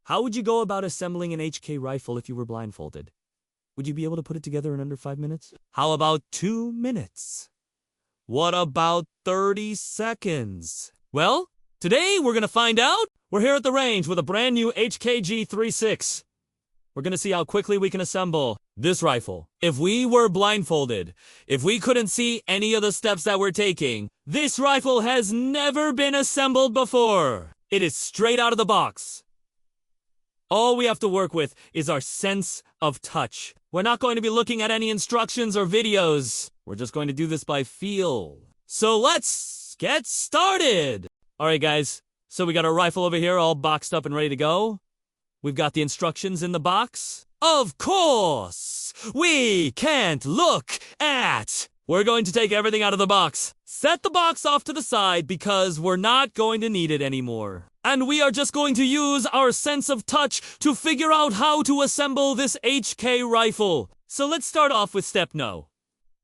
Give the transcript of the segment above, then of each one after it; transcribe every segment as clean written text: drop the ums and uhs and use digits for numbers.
How would you go about assembling an HK rifle if you were blindfolded? Would you be able to put it together in under 5 minutes? How about 2 minutes? What about 30 seconds? Well, today we're gonna find out. We're here at the range with a brand new HK-G36. We're gonna see how quickly we can assemble this rifle. If we were blindfolded, if we couldn't see any of the steps that we're taking, this rifle has never been assembled before. It is straight out of the box. All we have to work with is our sense of touch. We're not going to be looking at any instructions or videos. We're just going to do this by feel. So let's get started. All right, guys. So we got our rifle over here all boxed up and ready to go. We've got the instructions in the box. Of course, we can't look at. We're going to take everything out of the box. Set the box off to the side because we're not going to need it anymore. And we are just going to use our sense of touch to figure out how to assemble this HK rifle. So let's start off with step no.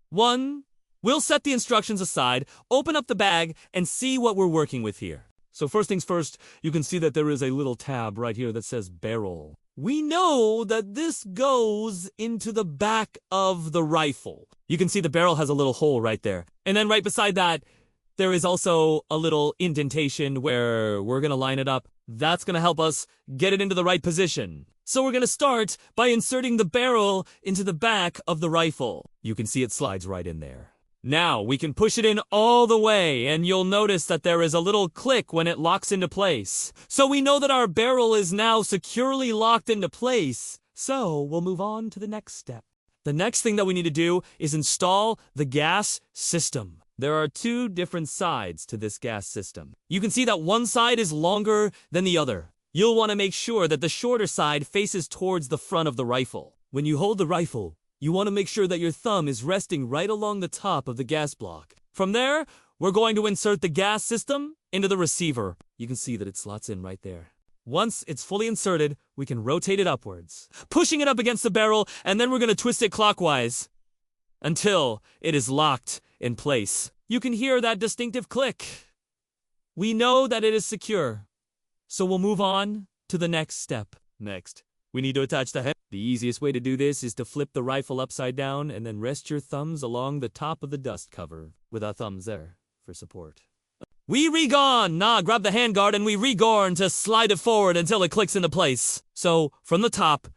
1. We'll set the instructions aside, open up the bag, and see what we're working with here. So first things first, you can see that there is a little tab right here that says barrel. We know that this goes into the back of the rifle. You can see the barrel has a little hole right there. And then right beside that, there is also a little indentation where we're going to line it up. That's going to help us get it into the right position. So we're going to start by inserting the barrel into the back of the rifle. You can see it slides right in there. Now we can push it in all the way, and you'll notice that there is a little click when it locks into place. So we know that our barrel is now securely locked into place. So we'll move on to the next step. The next thing that we need to do is install the gas system. There are 2 different sides to this gas system. You can see that one side is longer than the other. You'll want to make sure that the shorter side faces towards the front of the rifle. When you hold the rifle, you want to make sure that your thumb is resting right along the top of the gas block. From there, we're going to insert the gas system into the receiver. You can see that it slots in right there. Once it's fully inserted, we can rotate it upwards, pushing it up against the barrel, and then we're going to twist it clockwise until it is locked in place. You can hear that distinctive click. We know that it is secure, so we'll move on to the next step. Next, we need to attach the head. The easiest way to do this is to flip the rifle upside down and then rest your thumbs along the top of the dust cover with our thumbs there for support. We re-gone! Grab the handguard and we re-gorn to slide it forward until it clicks into place. So, from the top,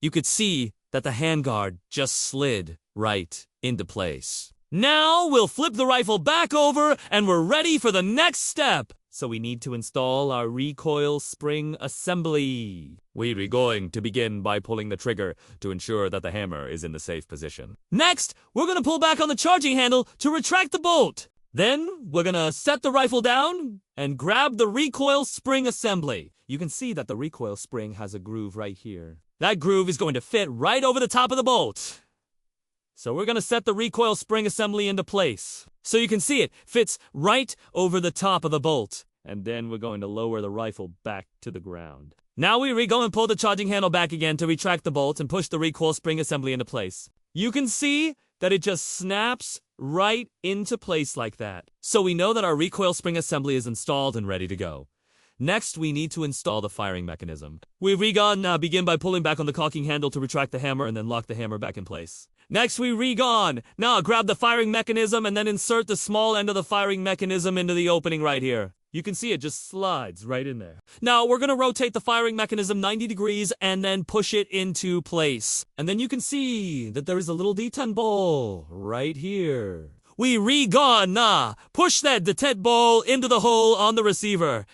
you could see that the handguard just slid right into place. Now, we'll flip the rifle back over and we're ready for the next step. So we need to install our recoil spring assembly. We're going to begin by pulling the trigger to ensure that the hammer is in the safe position. Next, we're going to pull back on the charging handle to retract the bolt. Then, we're going to set the rifle down and grab the recoil spring assembly. You can see that the recoil spring has a groove right here. That groove is going to fit right over the top of the bolt. So we're going to set the recoil spring assembly into place. So you can see it fits right over the top of the bolt. And then we're going to lower the rifle back to the ground. Now we go and pull the charging handle back again to retract the bolt and push the recoil spring assembly into place. You can see that it just snaps right into place like that. So we know that our recoil spring assembly is installed and ready to go. Next, we need to install the firing mechanism. We begin by pulling back on the cocking handle to retract the hammer and then lock the hammer back in place. Next, we grab the firing mechanism and then insert the small end of the firing mechanism into the opening right here. You can see it just slides right in there. Now, we're going to rotate the firing mechanism 90 degrees and then push it into place. And then you can see that there is a little detent ball right here. We push that detent ball into the hole on the receiver.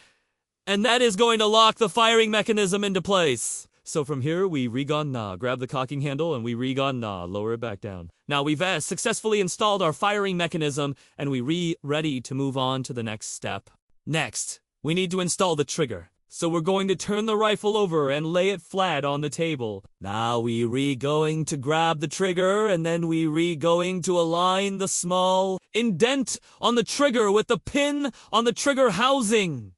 And that is going to lock the firing mechanism into place. So from here, we grab the cocking handle and we lower it back down. Now we've successfully installed our firing mechanism and we ready to move on to the next step. Next, we need to install the trigger. So we're going to turn the rifle over and lay it flat on the table. Now we going to grab the trigger and then we going to align the small indent on the trigger with the pin on the trigger housing.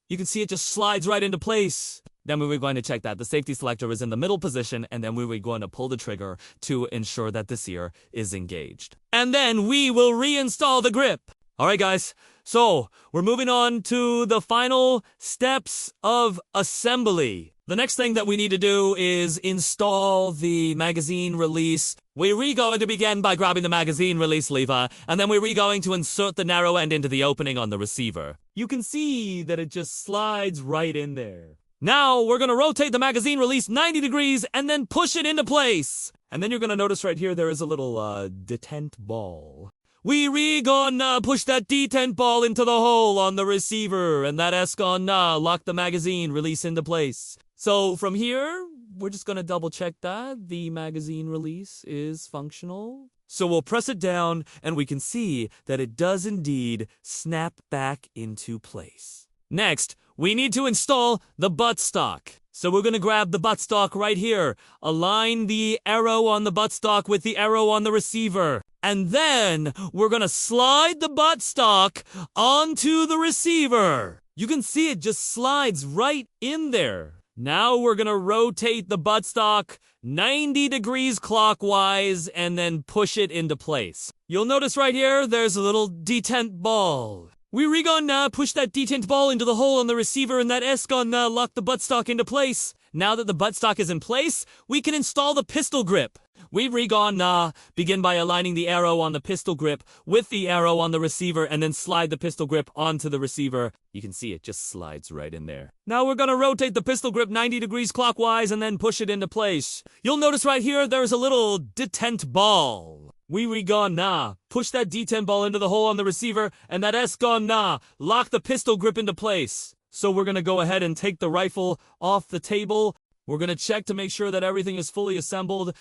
You can see it just slides right into place. Then we were going to check that the safety selector is in the middle position, and then we were going to pull the trigger to ensure that this ear is engaged. And then we will reinstall the grip. Alright guys, so we're moving on to the final steps of assembly. The next thing that we need to do is install the magazine release. We're going to begin by grabbing the magazine release lever, and then we're going to insert the narrow end into the opening on the receiver. You can see that it just slides right in there. Now, we're going to rotate the magazine release 90 degrees and then push it into place. And then you're going to notice right here there is a little detent ball. We're gonna push that detent ball into the hole on the receiver, and that's gonna lock the magazine release into place. So from here, we're just gonna double check that the magazine release is functional. So we'll press it down, and we can see that it does indeed snap back into place. Next, we need to install the buttstock. So we're going to grab the buttstock right here, align the arrow on the buttstock with the arrow on the receiver, and then we're going to slide the buttstock onto the receiver. You can see it just slides right in there. Now we're going to rotate the buttstock 90 degrees clockwise and then push it into place. You'll notice right here there's a little detent ball. We're gonna push that detent ball into the hole on the receiver, and that's gonna lock the buttstock into place. Now that the buttstock is in place, we can install the pistol grip. We're gonna begin by aligning the arrow on the pistol grip with the arrow on the receiver, and then slide the pistol grip onto the receiver. You can see it just slides right in there. Now we're gonna rotate the pistol grip 90 degrees clockwise and then push it into place. You'll notice right here there's a little detent ball. We're gonna push that detent ball into the hole on the receiver, and that's gonna lock the pistol grip into place. So we're gonna go ahead and take the rifle off the table. We're gonna check to make sure that everything is fully assembled.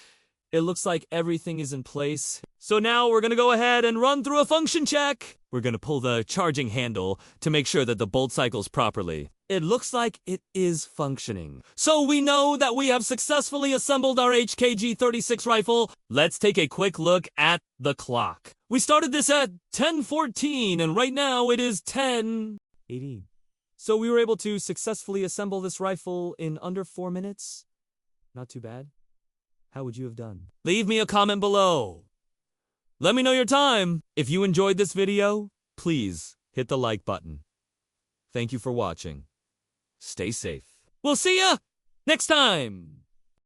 It looks like everything is in place. So now we're gonna go ahead and run through a function check. We're gonna pull the charging handle to make sure that the bolt cycles properly. It looks like it is functioning. So we know that we have successfully assembled our HK-G36 rifle. Let's take a quick look at the clock. We started this at 10:14, and right now it is 10:18. So we were able to successfully assemble this rifle in under 4 minutes. Not too bad. How would you have done? Leave me a comment below. Let me know your time. If you enjoyed this video, please hit the like button. Thank you for watching. Stay safe. We'll see ya next time.